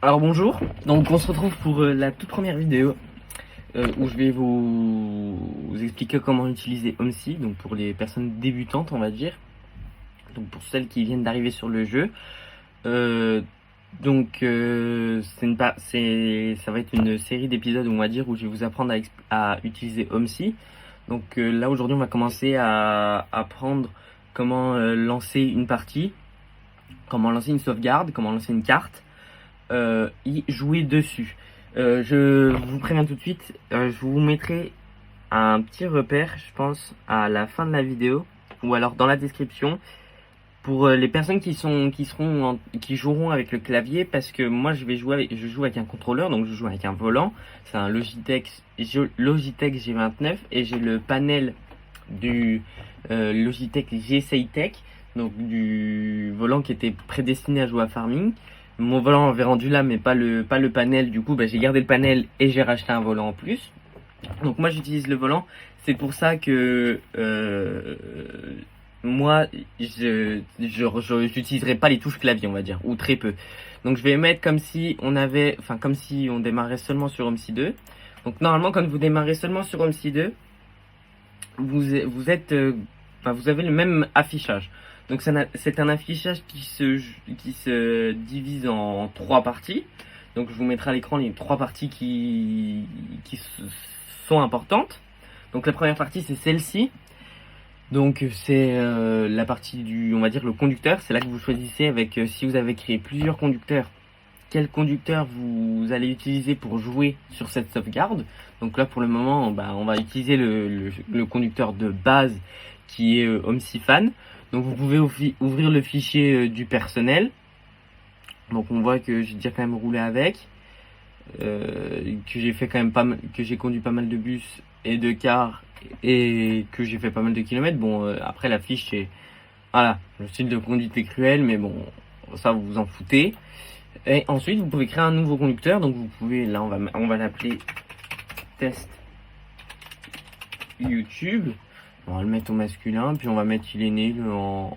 Alors bonjour, donc on se retrouve pour la toute première vidéo où je vais vous expliquer comment utiliser OMSI, donc pour les personnes débutantes on va dire, donc pour celles qui viennent d'arriver sur le jeu. Euh, ça va être une série d'épisodes on va dire où je vais vous apprendre à utiliser OMSI. Donc là aujourd'hui on va commencer à apprendre comment lancer une partie, comment lancer une sauvegarde, comment lancer une carte. Y jouer dessus. Je vous préviens tout de suite, je vous mettrai un petit repère, je pense, à la fin de la vidéo, ou alors dans la description, pour les personnes qui joueront avec le clavier, parce que moi je joue avec un contrôleur, donc je joue avec un volant. C'est un Logitech G29 et j'ai le panel du Logitech G-Saitek, donc du volant qui était prédestiné à jouer à Farming. Mon volant avait rendu là, mais pas le panel. Du coup, j'ai gardé le panel et j'ai racheté un volant en plus. Donc moi, j'utilise le volant. C'est pour ça que moi, j'utiliserai pas les touches clavier, on va dire, ou très peu. Donc je vais mettre comme si on démarrait seulement sur OMSI 2. Donc normalement, quand vous démarrez seulement sur OMSI 2, vous avez le même affichage. Donc c'est un affichage qui se divise en trois parties. Donc je vous mettrai à l'écran les trois parties sont importantes. Donc la première partie c'est celle-ci. Donc c'est la partie on va dire le conducteur. C'est là que vous choisissez si vous avez créé plusieurs conducteurs, quel conducteur vous allez utiliser pour jouer sur cette sauvegarde. Donc là pour le moment on va utiliser le conducteur de base qui est OMSI-Fan. Donc vous pouvez ouvrir le fichier du personnel. Donc on voit que j'ai déjà quand même roulé avec, que j'ai fait quand même que j'ai conduit pas mal de bus et de cars et que j'ai fait pas mal de kilomètres. Bon après la fiche c'est voilà, le style de conduite est cruel, mais bon ça vous vous en foutez. Et ensuite vous pouvez créer un nouveau conducteur. Donc vous pouvez, là on va l'appeler test YouTube. On va le mettre au masculin, puis on va mettre qu'il est né en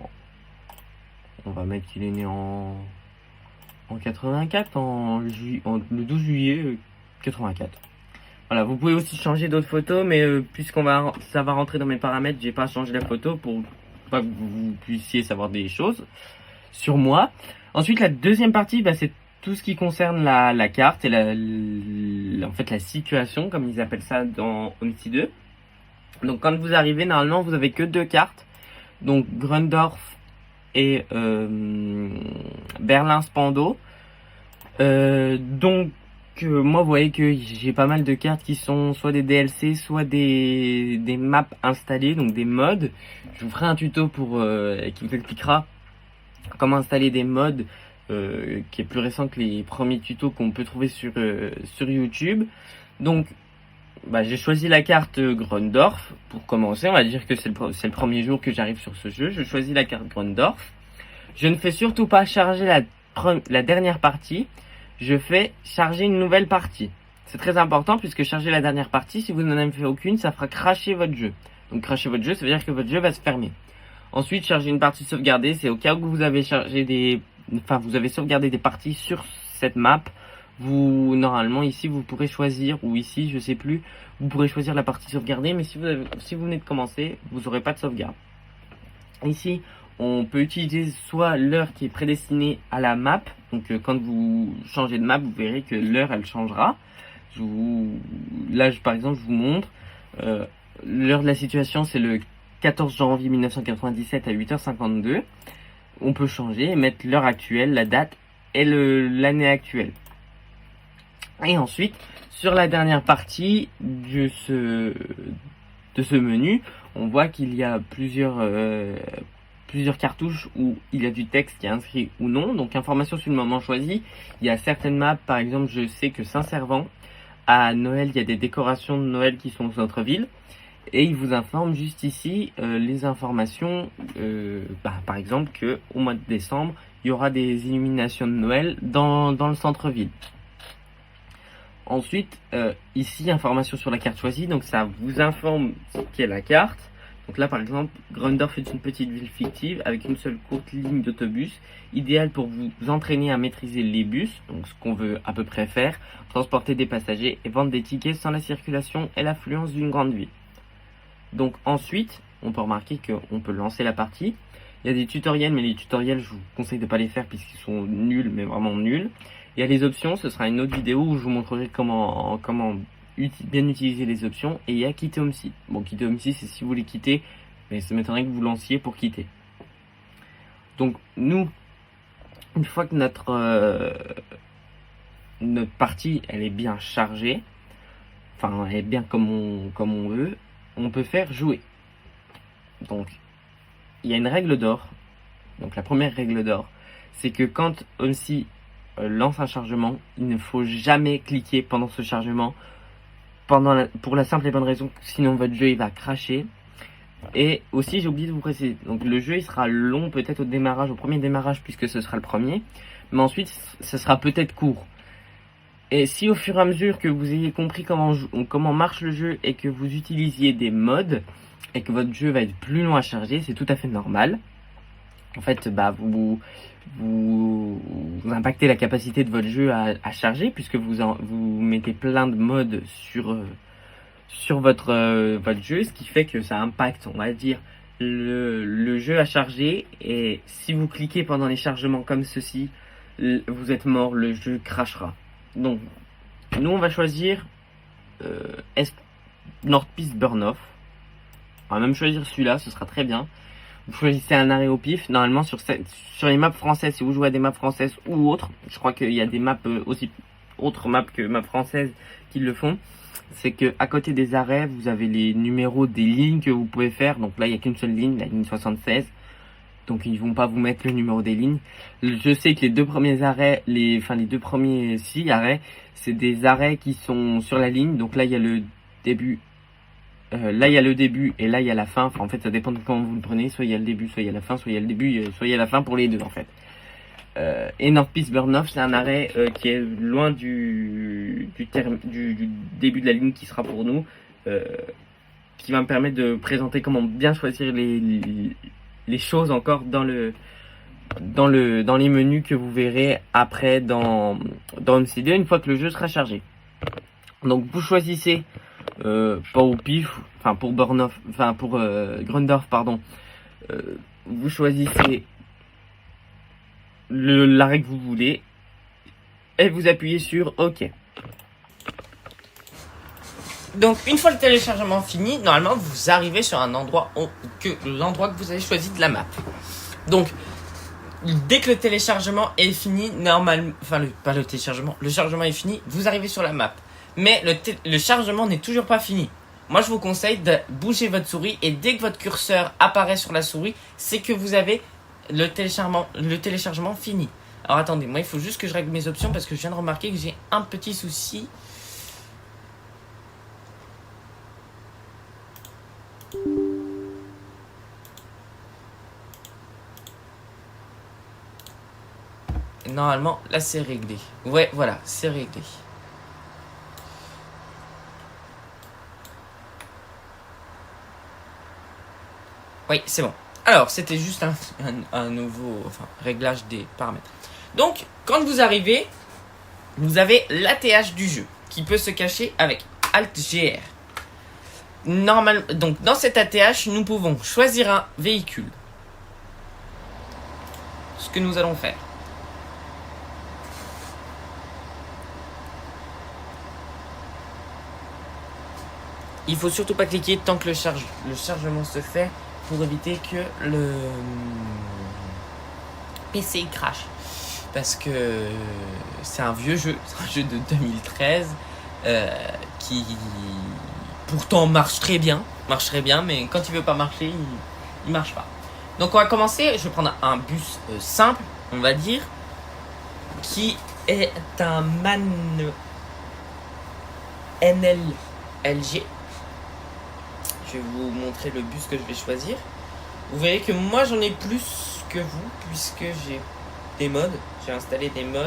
84, le 12 juillet 84. Voilà, vous pouvez aussi changer d'autres photos, mais ça va rentrer dans mes paramètres, j'ai pas changé la photo pour pas que vous puissiez savoir des choses sur moi. Ensuite, la deuxième partie, c'est tout ce qui concerne la carte et en fait la situation, comme ils appellent ça dans OMSI 2. Donc quand vous arrivez, normalement vous avez que deux cartes, donc Grundorf et Berlin-Spandau. Moi vous voyez que j'ai pas mal de cartes qui sont soit des DLC, soit des maps installées, donc des mods. Je vous ferai un tuto qui vous expliquera comment installer des mods, qui est plus récent que les premiers tutos qu'on peut trouver sur YouTube. Donc j'ai choisi la carte Grundorf pour commencer. On va dire que c'est le premier jour que j'arrive sur ce jeu. Je choisis la carte Grundorf. Je ne fais surtout pas charger la dernière partie. Je fais charger une nouvelle partie. C'est très important puisque charger la dernière partie, si vous n'en avez fait aucune, ça fera crasher votre jeu. Donc crasher votre jeu, ça veut dire que votre jeu va se fermer. Ensuite, charger une partie sauvegardée, c'est au cas où vous avez vous avez sauvegardé des parties sur cette map. Normalement ici vous pourrez choisir, ou ici je sais plus, vous pourrez choisir la partie sauvegardée, mais si vous venez de commencer, vous n'aurez pas de sauvegarde. Ici on peut utiliser soit l'heure qui est prédestinée à la map. Donc quand vous changez de map, vous verrez que l'heure elle changera. Par exemple je vous montre l'heure de la situation, c'est le 14 janvier 1997 à 8h52. On peut changer et mettre l'heure actuelle, la date et l'année actuelle. Et ensuite, sur la dernière partie de ce menu, on voit qu'il y a plusieurs cartouches où il y a du texte qui est inscrit ou non. Donc information sur le moment choisi. Il y a certaines maps, par exemple, je sais que Saint-Servant, à Noël, il y a des décorations de Noël qui sont au centre-ville. Et il vous informe juste ici les informations, par exemple qu'au mois de décembre, il y aura des illuminations de Noël dans le centre-ville. Ensuite, ici, information sur la carte choisie. Donc ça vous informe ce qu'est la carte. Donc là par exemple, Grundorf est une petite ville fictive avec une seule courte ligne d'autobus, idéale pour vous entraîner à maîtriser les bus, donc ce qu'on veut à peu près faire, transporter des passagers et vendre des tickets sans la circulation et l'affluence d'une grande ville. Donc ensuite, on peut remarquer qu'on peut lancer la partie. Il y a des tutoriels, mais les tutoriels, je vous conseille de ne pas les faire puisqu'ils sont nuls, mais vraiment nuls. Il y a les options, ce sera une autre vidéo où je vous montrerai comment bien utiliser les options. Et il y a quitter Homesy. Bon, quitter Homesy, c'est si vous voulez quitter, mais ça m'étonnerait que vous lanciez pour quitter. Donc nous, une fois que notre partie elle est bien chargée, enfin elle est bien comme on veut, on peut faire jouer. Donc il y a une règle d'or. Donc la première règle d'or, c'est que quand Homesy lance un chargement, il ne faut jamais cliquer pendant ce chargement, pour la simple et bonne raison que sinon votre jeu il va cracher. Et aussi j'ai oublié de vous préciser, donc le jeu il sera long peut-être au premier démarrage puisque ce sera le premier, mais ensuite ce sera peut-être court. Et si au fur et à mesure que vous ayez compris comment marche le jeu et que vous utilisiez des mods et que votre jeu va être plus long à charger, c'est tout à fait normal. En fait, vous impactez la capacité de votre jeu à charger puisque vous mettez plein de mods sur votre jeu, ce qui fait que ça impacte, on va dire, le jeu à charger. Et si vous cliquez pendant les chargements comme ceci, vous êtes mort, le jeu crashera. Donc, nous on va choisir North Peace Burn-Off. On va même choisir celui-là, ce sera très bien. Vous choisissez un arrêt au pif. Normalement sur les maps françaises, si vous jouez à des maps françaises ou autres, je crois qu'il y a des maps aussi, autres maps que maps françaises qui le font. C'est que à côté des arrêts, vous avez les numéros des lignes que vous pouvez faire. Donc là, il n'y a qu'une seule ligne, la ligne 76. Donc ils vont pas vous mettre le numéro des lignes. Je sais que les deux premiers arrêts, les 2 premiers arrêts, c'est des arrêts qui sont sur la ligne. Donc là, il y a le début. Là il y a le début et là il y a la fin. Enfin, en fait ça dépend de comment vous le prenez. Soit il y a le début, soit il y a la fin, soit il y a le début, soit il y a la fin pour les deux en fait. Et North Peace Burn-Off, c'est un arrêt qui est loin du début de la ligne qui sera pour nous, qui va me permettre de présenter comment bien choisir les choses encore dans les menus que vous verrez après dans MC2 une fois que le jeu sera chargé. Donc vous choisissez pas au pif, enfin pour Grundorf, pardon. Vous choisissez l'arrêt que vous voulez et vous appuyez sur OK. Donc une fois le téléchargement fini, normalement vous arrivez sur un endroit l'endroit que vous avez choisi de la map. Donc dès que le téléchargement est fini, le chargement est fini, vous arrivez sur la map. Mais le chargement n'est toujours pas fini. Moi, je vous conseille de bouger votre souris et dès que votre curseur apparaît sur la souris, c'est que vous avez le téléchargement fini. Alors attendez, moi il faut juste que je règle mes options parce que je viens de remarquer que j'ai un petit souci. Normalement, là c'est réglé. Ouais, voilà, c'est réglé. Oui, c'est bon. Alors, c'était juste un nouveau réglage des paramètres. Donc, quand vous arrivez, vous avez l'ATH du jeu qui peut se cacher avec Alt-GR. Donc, dans cet ATH, nous pouvons choisir un véhicule. Ce que nous allons faire. Il faut surtout pas cliquer tant que le chargement se fait, pour éviter que le PC crache. Parce que c'est un vieux jeu, c'est un jeu de 2013 qui pourtant marche très bien, mais quand il veut pas marcher, il marche pas. Donc on va commencer, je vais prendre un bus simple, on va dire, qui est un MAN NLG. Je vais vous montrer le bus que je vais choisir. Vous verrez que moi j'en ai plus que vous puisque j'ai des mods, j'ai installé des mods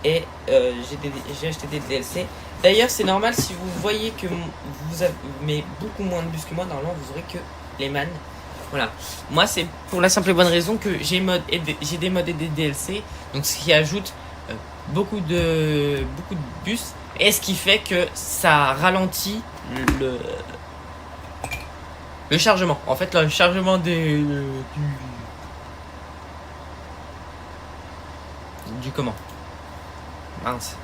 et j'ai acheté des DLC. D'ailleurs c'est normal si vous voyez que vous avez beaucoup moins de bus que moi, normalement vous aurez que les man. Voilà. Moi, c'est pour la simple et bonne raison que j'ai des mods et des DLC, donc ce qui ajoute beaucoup de bus, et ce qui fait que ça ralentit le chargement. En fait, le chargement du comment, mince,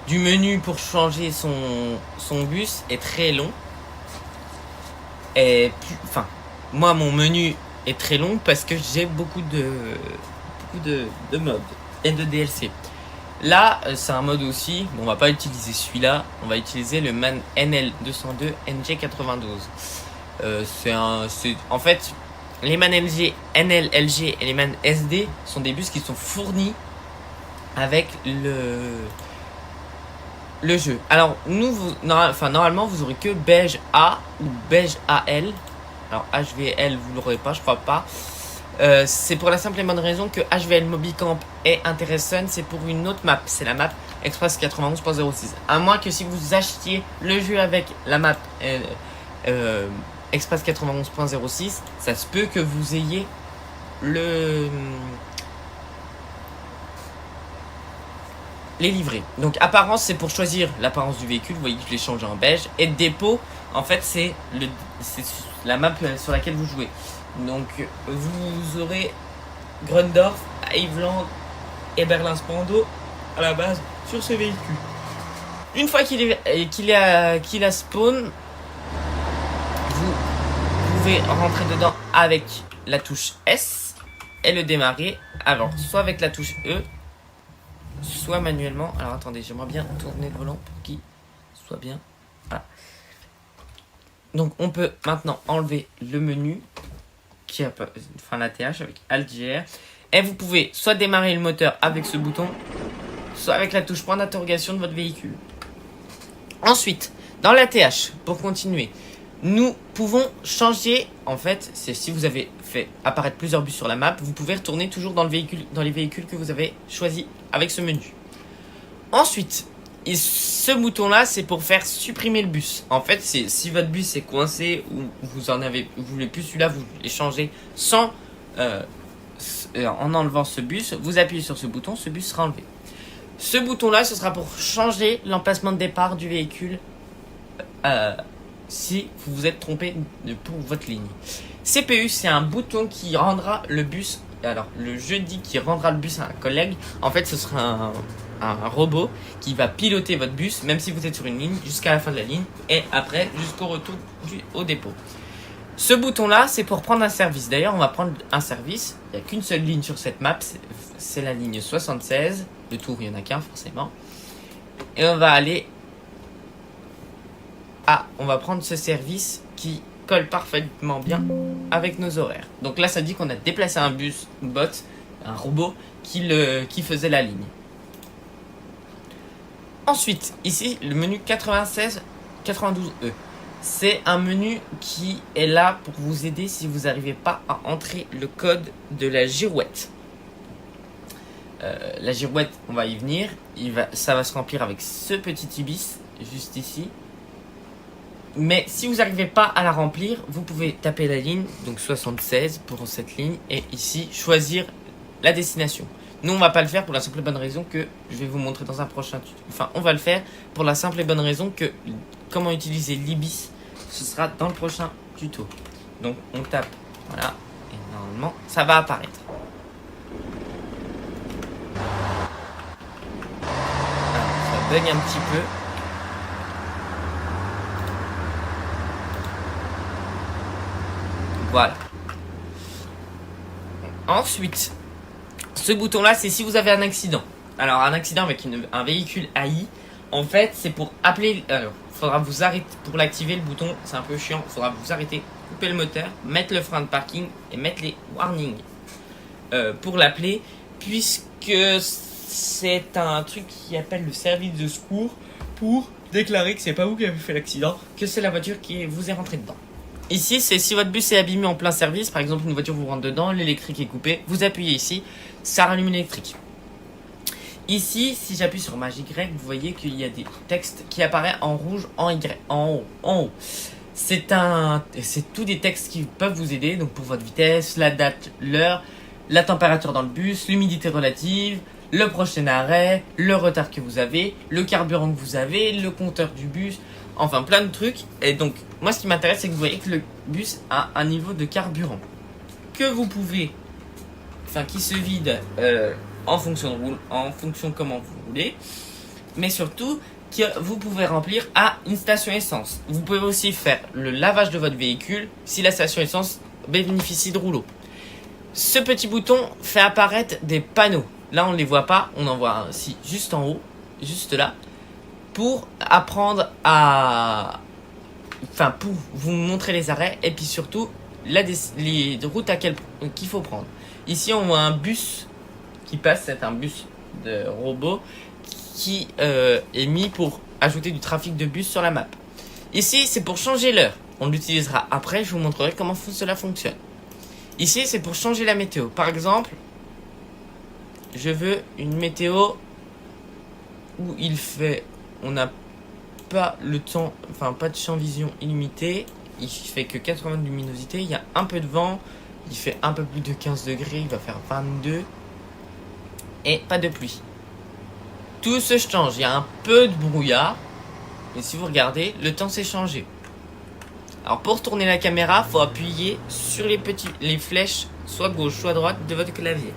du menu pour changer son bus est très long. Et enfin, moi mon menu est très long parce que j'ai beaucoup de modes et de DLC. Là, c'est un mode aussi. Bon, on va pas utiliser celui-là. On va utiliser le MAN NL202 NG92. En fait, les MAN NL, LG et les MAN SD sont des bus qui sont fournis avec le jeu. Alors, normalement, vous aurez que beige A ou beige AL. Alors, HVL, vous l'aurez pas, je crois pas. C'est pour la simple et bonne raison que HVL Mobicamp est intéressant. C'est pour une autre map. C'est la map Express 91.06. À moins que si vous achetiez le jeu avec la map Express 91.06, ça se peut que vous ayez les livrets. Donc apparence, c'est pour choisir l'apparence du véhicule. Vous voyez que je l'ai changé en beige. Et dépôt, en fait, c'est la map sur laquelle vous jouez. Donc vous aurez Grundorf, Haveland et Berlin-Spandau à la base sur ce véhicule. Une fois qu'il a spawn, vous pouvez rentrer dedans avec la touche S et le démarrer. Alors soit avec la touche E, soit manuellement. Alors attendez, j'aimerais bien tourner le volant pour qu'il soit bien. Voilà. Donc on peut maintenant enlever le menu qui a la TH avec Alt-GR, et vous pouvez soit démarrer le moteur avec ce bouton, soit avec la touche point d'interrogation de votre véhicule. Ensuite, dans la TH, pour continuer, nous pouvons changer. En fait, c'est si vous avez fait apparaître plusieurs bus sur la map, vous pouvez retourner toujours dans les véhicules que vous avez choisis avec ce menu. Ensuite, ce bouton là, c'est pour faire supprimer le bus. En fait, si votre bus est coincé ou vous voulez plus celui-là, vous les changez sans en enlevant ce bus. Vous appuyez sur ce bouton, ce bus sera enlevé. Ce bouton là, ce sera pour changer l'emplacement de départ du véhicule si vous vous êtes trompé pour votre ligne. CPU, c'est un bouton qui rendra le bus. Alors, le jeu dit qu'il rendra le bus à un collègue. En fait, ce sera un robot qui va piloter votre bus, même si vous êtes sur une ligne, jusqu'à la fin de la ligne, et après, jusqu'au retour au dépôt. Ce bouton-là, c'est pour prendre un service. D'ailleurs, on va prendre un service. Il n'y a qu'une seule ligne sur cette map, c'est la ligne 76. Le tour, il n'y en a qu'un, forcément. Et on va aller on va prendre ce service qui colle parfaitement bien avec nos horaires. Donc là, ça dit qu'on a déplacé un robot qui faisait la ligne. Ensuite, ici, le menu 92E. C'est un menu qui est là pour vous aider si vous n'arrivez pas à entrer le code de la girouette. La girouette, on va y venir. Ça va se remplir avec ce petit ibis, juste ici. Mais si vous n'arrivez pas à la remplir, vous pouvez taper la ligne, donc 76 pour cette ligne, et ici, choisir la destination. Nous, on va pas le faire pour la simple et bonne raison que je vais vous montrer dans un prochain tuto. Enfin, on va le faire pour la simple et bonne raison que comment utiliser l'ibis, ce sera dans le prochain tuto. Donc, on tape, voilà, et normalement, ça va apparaître. Alors, ça bug un petit peu. Voilà. Ensuite, ce bouton-là, c'est si vous avez un accident. Alors, un accident avec un véhicule AI, en fait, c'est pour appeler. Alors, il faudra vous arrêter. Pour l'activer, le bouton, c'est un peu chiant. Il faudra vous arrêter, couper le moteur, mettre le frein de parking et mettre les warnings pour l'appeler, puisque c'est un truc qui appelle le service de secours pour déclarer que c'est pas vous qui avez fait l'accident, que c'est la voiture qui vous est rentrée dedans. Ici, c'est si votre bus est abîmé en plein service, par exemple une voiture vous rentre dedans, l'électrique est coupé, vous appuyez ici, ça rallume l'électrique. Ici, si j'appuie sur Maj Y, vous voyez qu'il y a des textes qui apparaissent en rouge en Y, en haut. C'est tous des textes qui peuvent vous aider, donc pour votre vitesse, la date, l'heure, la température dans le bus, l'humidité relative, le prochain arrêt, le retard que vous avez, le carburant que vous avez, le compteur du bus, enfin plein de trucs. Et donc moi ce qui m'intéresse c'est que vous voyez que le bus a un niveau de carburant que vous pouvez, enfin qui se vide en fonction comment vous voulez, mais surtout que vous pouvez remplir à une station essence. Vous pouvez aussi faire le lavage de votre véhicule si la station essence bénéficie de rouleau. Ce petit bouton fait apparaître des panneaux. Là, on ne les voit pas, on en voit un ici juste en haut, juste là, pour apprendre à... Enfin, pour vous montrer les arrêts et puis surtout les routes qu'il faut prendre. Ici, on voit un bus qui passe, c'est un bus de robot qui est mis pour ajouter du trafic de bus sur la map. Ici, c'est pour changer l'heure. On l'utilisera après, je vous montrerai comment cela fonctionne. Ici, c'est pour changer la météo. Par exemple, je veux une météo où il fait... On n'a pas le temps... Enfin, pas de champ vision illimité. Il fait que 80 de luminosité. Il y a un peu de vent. Il fait un peu plus de 15 degrés. Il va faire 22. Et pas de pluie. Tout se change. Il y a un peu de brouillard. Et si vous regardez, le temps s'est changé. Alors pour tourner la caméra, il faut appuyer sur les flèches, soit gauche, soit droite de votre clavier.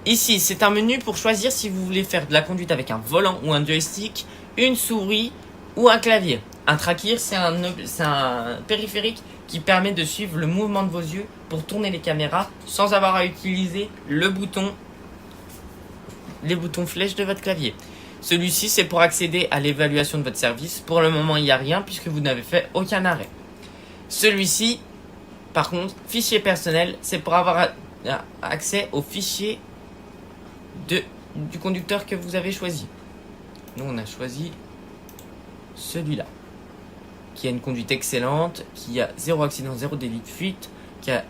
Ici, c'est un menu pour choisir si vous voulez faire de la conduite avec un volant ou un joystick, une souris ou un clavier. Un tracker, c'est un périphérique qui permet de suivre le mouvement de vos yeux pour tourner les caméras sans avoir à utiliser les boutons flèches de votre clavier. Celui-ci, c'est pour accéder à l'évaluation de votre service. Pour le moment, il n'y a rien puisque vous n'avez fait aucun arrêt. Celui-ci, par contre, fichier personnel, c'est pour avoir accès aux fichiers du conducteur que vous avez choisi. Nous, on a choisi celui-là, qui a une conduite excellente, qui a 0 accident, 0 délit de fuite, qui a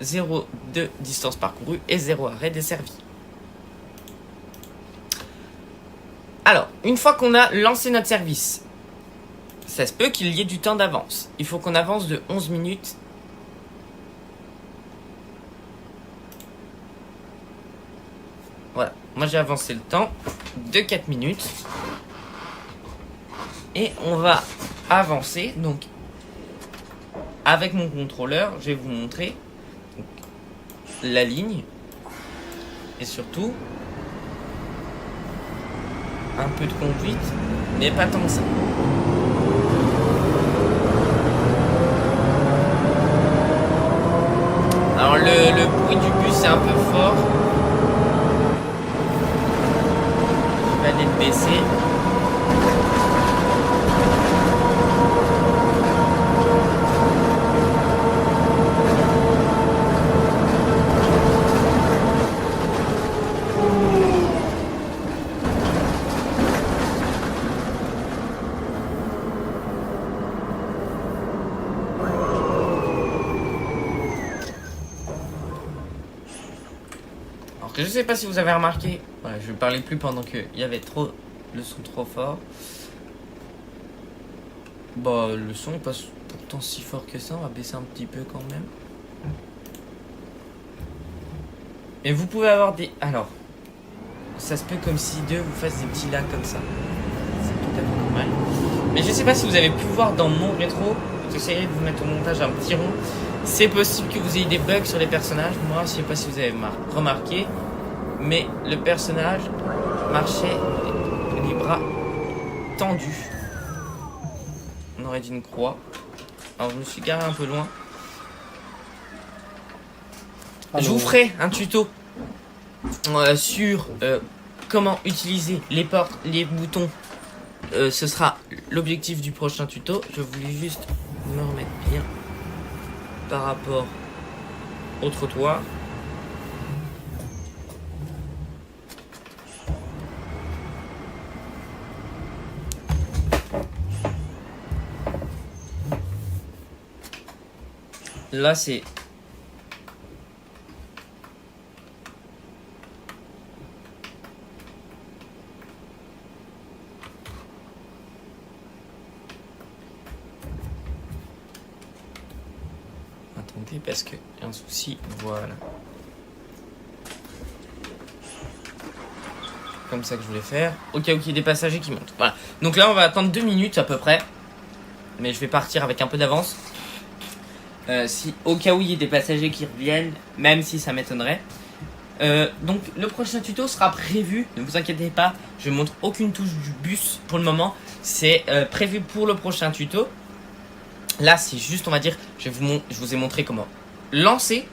0 de distance parcourue et 0 arrêt desservi. Alors, une fois qu'on a lancé notre service, ça se peut qu'il y ait du temps d'avance. Il faut qu'on avance de 11 minutes. Voilà, moi j'ai avancé le temps de 4 minutes. Et on va avancer, donc avec mon contrôleur, je vais vous montrer donc, la ligne. Et surtout... un peu de conduite, mais pas tant que ça. Alors le bruit du bus est un peu fort. Je vais aller le baisser. Je sais pas si vous avez remarqué, voilà, je parlais plus pendant qu'il y avait le son trop fort. Bah le son est pas pourtant si fort que ça, on va baisser un petit peu quand même. Et vous pouvez avoir des... Alors, ça se peut comme si deux vous fassent des petits lags comme ça. C'est tout à fait normal. Mais je sais pas si vous avez pu voir dans mon rétro, j'essaierai de vous mettre au montage un petit rond. C'est possible que vous ayez des bugs sur les personnages. Moi, je sais pas si vous avez remarqué, mais le personnage marchait les bras tendus. On aurait dit une croix. Alors, je me suis garé un peu loin. Je vous ferai un tuto sur comment utiliser les portes, les boutons. Ce sera l'objectif du prochain tuto. Je voulais juste me remettre bien par rapport au trottoir. Là, c'est... clé parce que y a un souci. Voilà. Comme ça que je voulais faire. Au cas où il y ait des passagers qui montent. Voilà. Donc là, on va attendre 2 minutes à peu près. Mais je vais partir avec un peu d'avance. Si au cas où il y ait des passagers qui reviennent, même si ça m'étonnerait. Donc le prochain tuto sera prévu. Ne vous inquiétez pas, je ne montre aucune touche du bus pour le moment. C'est prévu pour le prochain tuto. Là, c'est juste, on va dire, je vous ai montré comment lancer.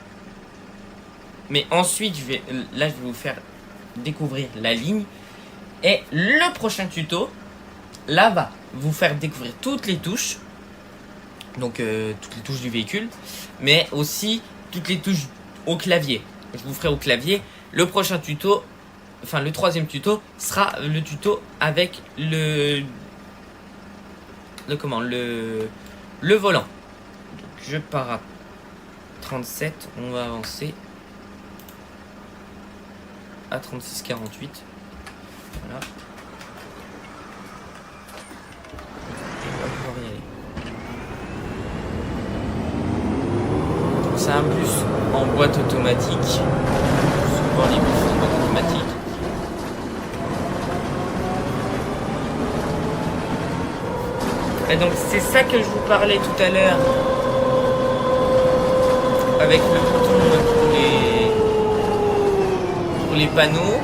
Mais ensuite, je vais vous faire découvrir la ligne. Et le prochain tuto, là, va vous faire découvrir toutes les touches. Donc, toutes les touches du véhicule. Mais aussi, toutes les touches au clavier. Je vous ferai au clavier. Le prochain tuto, enfin, le 3e tuto, sera le tuto avec le volant. Donc, je pars à 37. On va avancer à 36-48. Voilà. Et on va pouvoir y aller. Donc, c'est un bus en boîte automatique. Souvent les bus en boîte automatique. Et donc c'est ça que je vous parlais tout à l'heure avec le bouton pour les panneaux.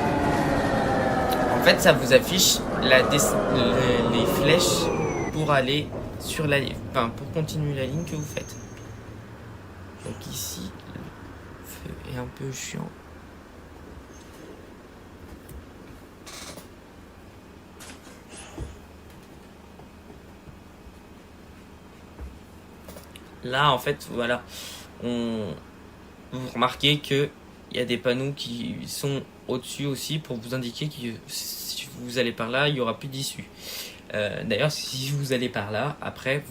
En fait, ça vous affiche les flèches pour aller sur la ligne, enfin pour continuer la ligne que vous faites. Donc ici, le feu est un peu chiant. Là, en fait, voilà, vous remarquez que il y a des panneaux qui sont au-dessus aussi pour vous indiquer que si vous allez par là, il n'y aura plus d'issue. D'ailleurs, si vous allez par là, après,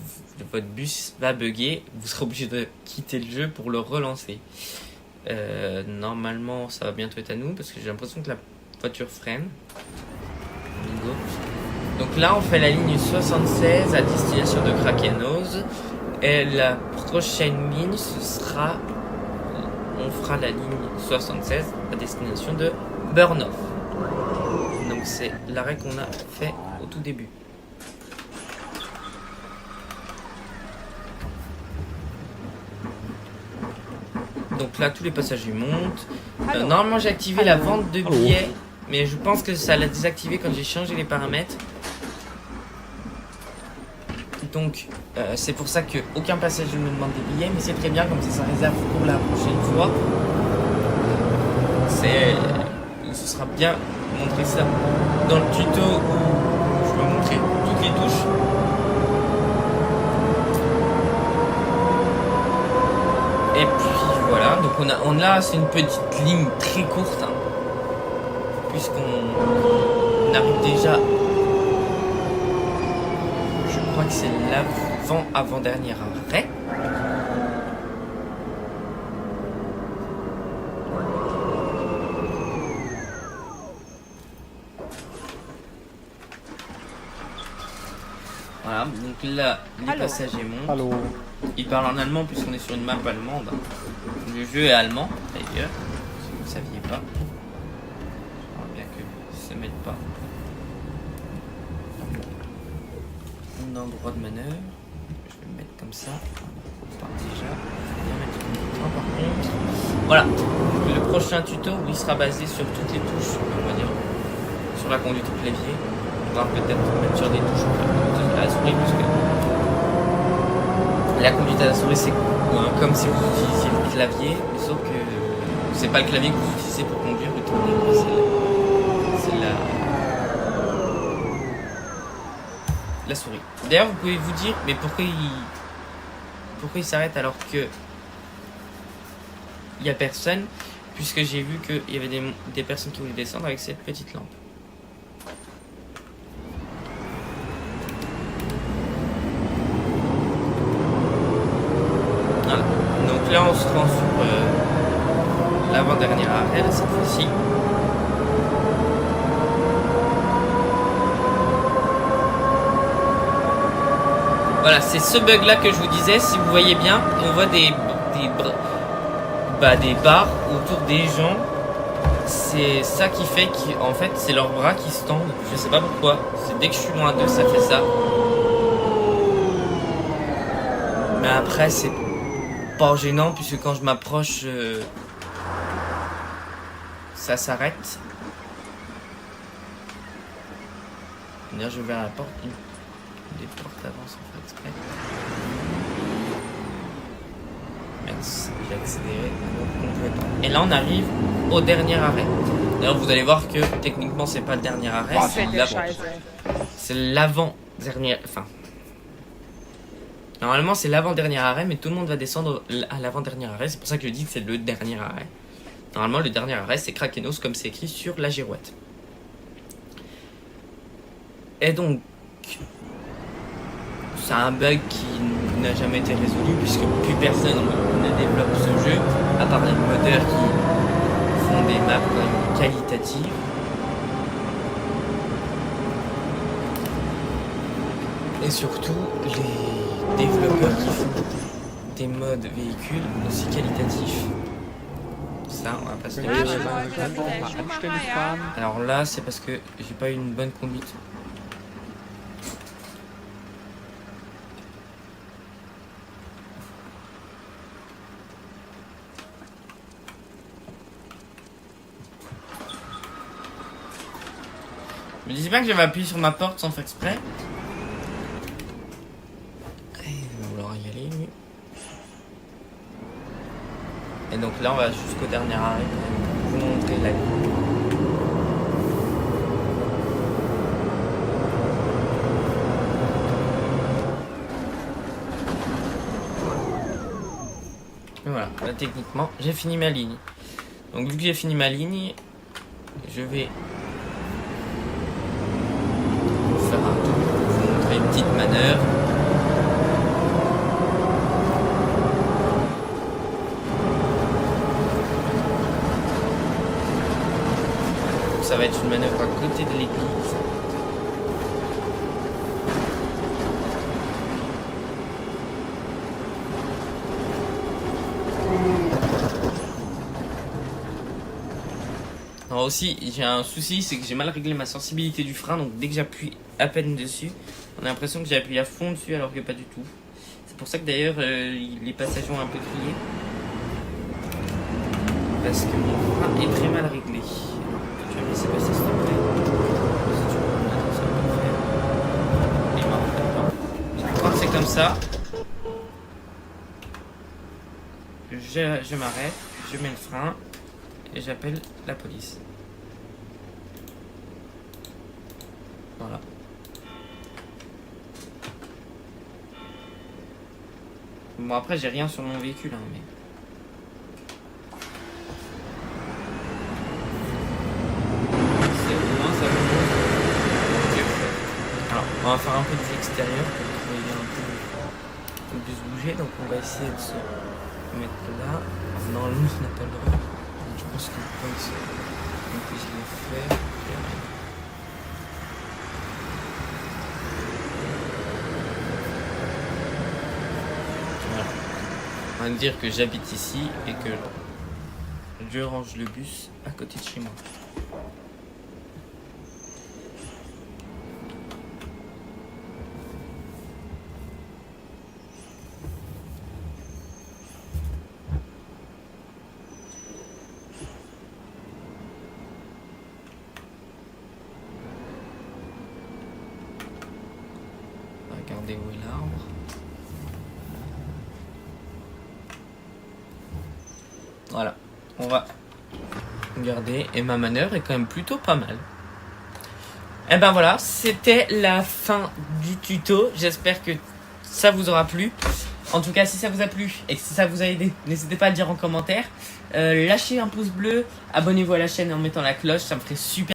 votre bus va bugger, vous serez obligé de quitter le jeu pour le relancer. Normalement, ça va bientôt être à nous parce que j'ai l'impression que la voiture freine. Bingo. Donc là, on fait la ligne 76 à destination de Krakenose. Et la prochaine ligne, on fera la ligne 76 à destination de Burnoff. Donc c'est l'arrêt qu'on a fait au tout début. Donc là, tous les passagers montent. Normalement, j'ai activé la vente de billets, mais je pense que ça l'a désactivé quand j'ai changé les paramètres. Donc c'est pour ça qu'aucun passager ne me demande des billets, mais c'est très bien, comme ça réserve pour la prochaine fois. Ce sera bien montrer ça dans le tuto où je vais montrer toutes les touches. Et puis voilà, donc on a c'est une petite ligne très courte, hein, puisqu'on arrive déjà. Je crois que c'est l'avant-dernier arrêt. Voilà, donc là, les passagers montent. Allô. Ils parlent en allemand puisqu'on est sur une map allemande. Le jeu est allemand, d'ailleurs, si vous ne saviez pas. J'aimerais bien que ça ne m'aide pas. Endroit de manœuvre, je vais me mettre comme ça. On part déjà. Bien mettre par contre. Voilà. Le prochain tuto, il sera basé sur toutes les touches, on va dire, sur la conduite au clavier. On va peut-être mettre sur des touches à la souris, puisque la conduite à la souris, c'est comme si vous utilisiez le clavier, mais sauf que c'est pas le clavier que vous utilisez pour conduire, c'est la souris. D'ailleurs, vous pouvez vous dire, mais pourquoi il s'arrête alors que il y a personne, puisque j'ai vu qu'il y avait des personnes qui voulaient descendre avec cette petite lampe. Voilà. Donc là, on se rend sur l'avant-dernier arrêt, là, cette fois-ci. Voilà, c'est ce bug là que je vous disais. Si vous voyez bien, on voit des des barres autour des gens. C'est ça qui fait qu'en fait c'est leurs bras qui se tendent. Je sais pas pourquoi. C'est dès que je suis loin d'eux ça fait ça. Mais après c'est pas gênant puisque quand je m'approche ça s'arrête. D'ailleurs je vais vers la porte. Des portes avancent en fait exprès. Merci, j'ai accéléré. Et là on arrive au dernier arrêt. D'ailleurs vous allez voir que techniquement c'est pas le dernier arrêt, c'est l'avant-dernier. Enfin. Normalement c'est l'avant-dernier arrêt, mais tout le monde va descendre à l'avant-dernier arrêt. C'est pour ça que je dis que c'est le dernier arrêt. Normalement le dernier arrêt c'est Krakenos comme c'est écrit sur la girouette. Et donc c'est un bug qui n'a jamais été résolu puisque plus personne ne développe ce jeu à part les modeurs qui font des maps quand même qualitatives. Et surtout les développeurs qui font des modes véhicules aussi qualitatifs. Ça on va pas se le dire. Alors là c'est parce que j'ai pas eu une bonne conduite. Je me disais pas que j'avais appuyé sur ma porte sans faire exprès. Il va vouloir y aller lui. Et donc là on va jusqu'au dernier arrêt pour vous montrer la vie. Et voilà, là techniquement j'ai fini ma ligne. Donc vu que j'ai fini ma ligne, je vais faire un tour pour vous montrer une petite manœuvre. Ça va être une manœuvre à côté de l'église. Alors aussi, j'ai un souci, c'est que j'ai mal réglé ma sensibilité du frein, donc dès que j'appuie à peine dessus, on a l'impression que j'ai appuyé à fond dessus alors que pas du tout. C'est pour ça que d'ailleurs les passagers ont un peu crié. Parce que mon frein est très mal réglé. Tu vas me laisser passer s'il te plaît. Si tu veux me mettre ça, on peut faire. Et ben, d'accord. Quand c'est comme ça, je m'arrête, je mets le frein et j'appelle la police. Voilà. Bon après j'ai rien sur mon véhicule hein, mais... Alors, on va faire un peu des extérieurs pour que vous voyez un peu de se bouger. Donc, on va essayer de se mettre là. Normalement, on n'a pas le droit. Donc, je pense qu'on peut essayer de le faire. Voilà. On va me dire que j'habite ici et que je range le bus à côté de chez moi. Regardez où est l'arbre. Voilà, on va regarder. Et ma manœuvre est quand même plutôt pas mal. Et ben voilà, c'était la fin du tuto. J'espère que ça vous aura plu. En tout cas, si ça vous a plu et si ça vous a aidé, n'hésitez pas à le dire en commentaire. Lâchez un pouce bleu, abonnez-vous à la chaîne en mettant la cloche, ça me ferait super